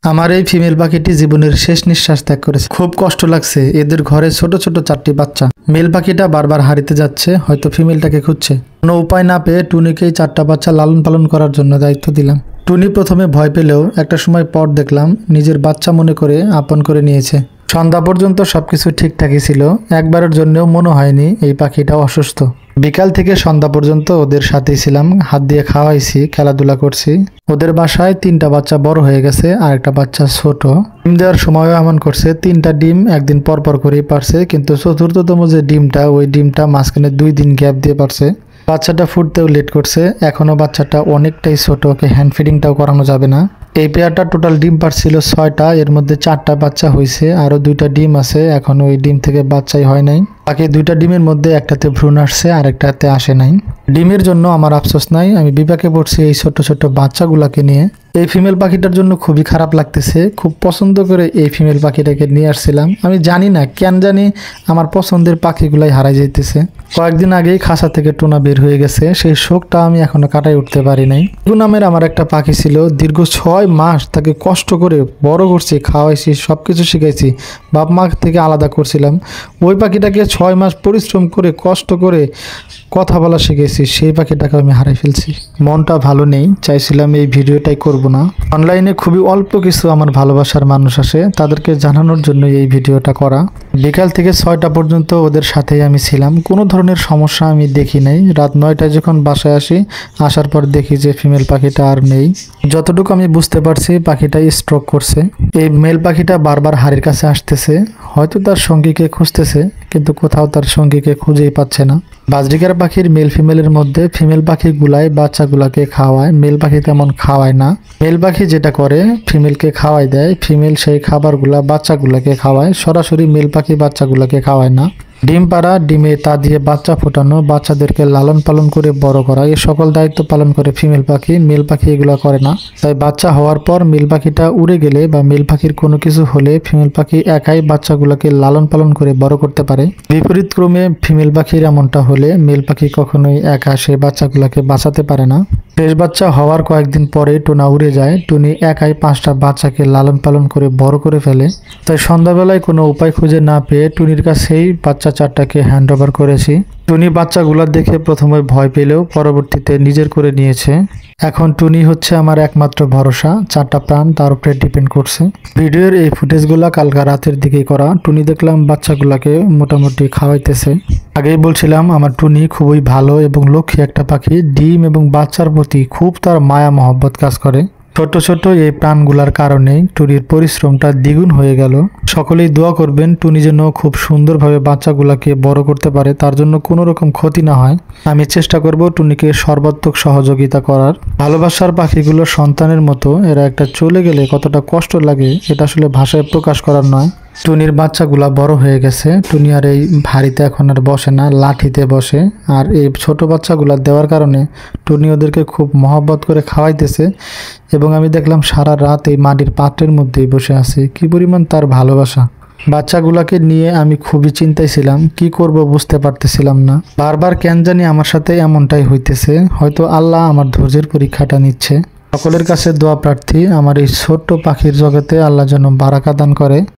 আমার এই ফিমেল পাখিটি জীবনের শেষ নিঃশ্বাস ত্যাগ করেছে। খুব কষ্ট লাগছে। এদের ঘরে ছোট ছোট 4টি বাচ্চা। মেল পাখিটা বারবার হারিতে যাচ্ছে, হয়তো ফিমেলটাকে খুঁজছে। কোনো উপায় না পেয়ে টুনিকেই 4টা বাচ্চা লালন পালন করার জন্য দায়িত্ব দিলাম। টুনি প্রথমে ভয় পেলেও একটা সময় পর দেখলাম নিজের বাচ্চা মনে করে আপন করে নিয়েছে। সন্ধ্যা পর্যন্ত সবকিছু ঠিকঠাকই ছিল। একবারের জন্যও মনে হয়নি এই পাখিটা অসুস্থ। বিকাল থেকে সন্ধ্যা পর্যন্ত ওদের সাথেই ছিলাম, হাত দিয়ে খাওয়াইছি, খেলাধুলা করছি। ওদের বাসায় 3টা বাচ্চা বড় হয়ে গেছে আর একটা বাচ্চা ছোট। ডিম দেওয়ার সময়ও এমন করছে, 3টা ডিম একদিন পর করেই পারছে, কিন্তু চতুর্থতম যে ডিমটা, ওই ডিমটা মাঝখানে 2 দিন গ্যাপ দিয়ে পারছে। বাচ্চাটা ফুটতেও লেট করছে। এখনো বাচ্চাটা অনেকটাই ছোট, ওকে হ্যান্ড ফিডিংটাও করানো যাবে না। এই পেয়ারটা টোটাল ডিম পারছিল 6টা, এর মধ্যে 4টা বাচ্চা হয়েছে, আরো 2টা ডিম আছে, এখনো ওই ডিম থেকে বাচ্চাই হয় নাই। বাকি 2টা ডিমের মধ্যে একটাতে ভ্রূণ আসছে আর একটাতে আসে নাই। ডিমের জন্য আমার আফসোস নাই, আমি বিপাকে পড়ছি এই ছোট ছোট বাচ্চাগুলাকে নিয়ে। এই ফিমেল পাখিটার জন্য খুবই খারাপ লাগতেছে। খুব পছন্দ করে এই ফিমেল পাখিটাকে নিয়ে আসছিলাম। আমি জানি না কেন জানি আমার পছন্দের পাখিগুলাই হারাই যাইতেছে। কয়েকদিন আগেই খাঁচা থেকে টোনা বের হয়ে গেছে, সেই শোকটা আমি এখনো কাটাই উঠতে পারি নাই। টুকু নামের আমার একটা পাখি ছিল, দীর্ঘ 6 মাস তাকে কষ্ট করে বড় করছি, খাওয়াইছি, সবকিছু শিখাইছি, বাপ মা থেকে আলাদা করছিলাম। ওই পাখিটাকে 6 মাস পরিশ্রম করে কষ্ট করে কথা বলা শিখেছি, সেই পাখিটাকে আমি হারাই ফেলছি। মনটা ভালো নেই, চাইছিলাম এই ভিডিওটাই করব না। অনলাইনে খুবই অল্প কিছু আমার ভালোবাসার মানুষ আসে, তাদেরকে জানানোর জন্য এই ভিডিওটা করা। বিকাল থেকে 6টা পর্যন্ত ওদের সাথেই আমি ছিলাম, কোনো ধরনের সমস্যা আমি দেখি নাই। রাত 9টায় যখন বাসায় আসি, আসার পর দেখি যে ফিমেল পাখিটা আর নেই। যতটুকু আমি বুঝতে পারছি পাখিটা স্ট্রোক করছে। এই মেল পাখিটা বারবার হাড়ির কাছে আসতেছে, হয়তো তার সঙ্গীকে খুঁজতেছে, কিন্তু কোথাও তার সঙ্গীকে খুঁজেই পাচ্ছে না। বাজরিকার পাখির মেল ফিমেলের মধ্যে ফিমেল পাখিগুলাই বাচ্চাগুলাকে খাওয়ায়, মেল পাখি তেমন খাওয়ায় না। মেল পাখি যেটা করে ফিমেলকে খাওয়াই দেয়, ফিমেল সেই খাবারগুলা বাচ্চাগুলাকে খাওয়ায়, সরাসরি মেল পাখি বাচ্চাগুলাকে খাওয়ায় না। ডিম পাড়া, ডিমে তা দিয়ে বাচ্চা ফোটানো, বাচ্চাদেরকে লালন পালন করে বড় করা, এই সকল দায়িত্ব পালন করে ফিমেল পাখি। মেল পাখি এগুলো করে না। তাই বাচ্চা হওয়ার পর মেল পাখিটা উড়ে গেলে বা মেল পাখির কোনো কিছু হলে ফিমেল পাখি একাই বাচ্চাগুলোকে লালন পালন করে বড় করতে পারে। বিপরীত ক্রমে ফিমেল পাখির এমনটা হলে মেল পাখি কখনোই একা সেই বাচ্চাগুলোকে বাঁচাতে পারে না। শেষ বাচ্চা হওয়ার কয়েকদিন পরে টোনা উড়ে যায়। টুনি একাই 5টা বাচ্চাকে লালন পালন করে বড় করে ফেলে। তাই সন্ধ্যাবেলায় কোনো উপায় খুঁজে না পেয়ে টুনির কাছেই বাচ্চা 4টাকে হ্যান্ড ওভার করেছি। টুনি বাচ্চাগুলা দেখে প্রথমে ভয় পেলেও পরবর্তীতে নিজের করে নিয়েছে। এখন টুনি হচ্ছে আমার একমাত্র ভরসা। 4টা প্রাণ তার উপরে ডিপেন্ড করছে। ভিডিওর এই ফুটেজগুলা কালকা রাতের দিকেই করা। টুনি দেখলাম বাচ্চাগুলাকে মোটামুটি খাওয়াইতেছে। আগেই বলছিলাম আমার টুনি খুবই ভালো এবং লক্ষ্মী একটা পাখি। ডিম এবং বাচ্চার প্রতি খুব তার মায়া মহব্বত কাজ করে। ছোট ছোট এই প্রাণগুলার কারণেই টুনির পরিশ্রমটা দ্বিগুণ হয়ে গেল। সকলেই দোয়া করবেন টুনি যেন খুব সুন্দরভাবে বাচ্চাগুলাকে বড় করতে পারে, তার জন্য কোনো রকম ক্ষতি না হয়। আমি চেষ্টা করব টুনিকে সর্বাত্মক সহযোগিতা করার। ভালোবাসার পাখিগুলো সন্তানের মতো, এরা একটা চলে গেলে কতটা কষ্ট লাগে এটা আসলে ভাষায় প্রকাশ করার নয়। টুনির বাচ্চাগুলা বড় হয়ে গেছে। টুনি আর এই ভারীতে এখন আর বসে না, লাঠিতে বসে। আর এই ছোট বাচ্চাগুলা দেওয়ার কারণে টুনি ওদেরকে খুব মহব্বত করে খাওয়াইতেছে। এবং আমি দেখলাম সারা রাত এই মাটির পাত্রের মধ্যেই বসে আছে। কি পরিমাণ তার ভালোবাসা। বাচ্চাগুলাকে নিয়ে আমি খুবই চিন্তায় ছিলাম, কি করব বুঝতে পারতেছিলাম না। বারবার কেন জানি আমার সাথে এমনটাই হইতেছে। হয়তো আল্লাহ আমার ধৈর্যের পরীক্ষাটা নিচ্ছে। সকলের কাছে দোয়া প্রার্থী আমার এই ছোট্ট পাখির জগতে আল্লাহ যেন বারাকা দান করে।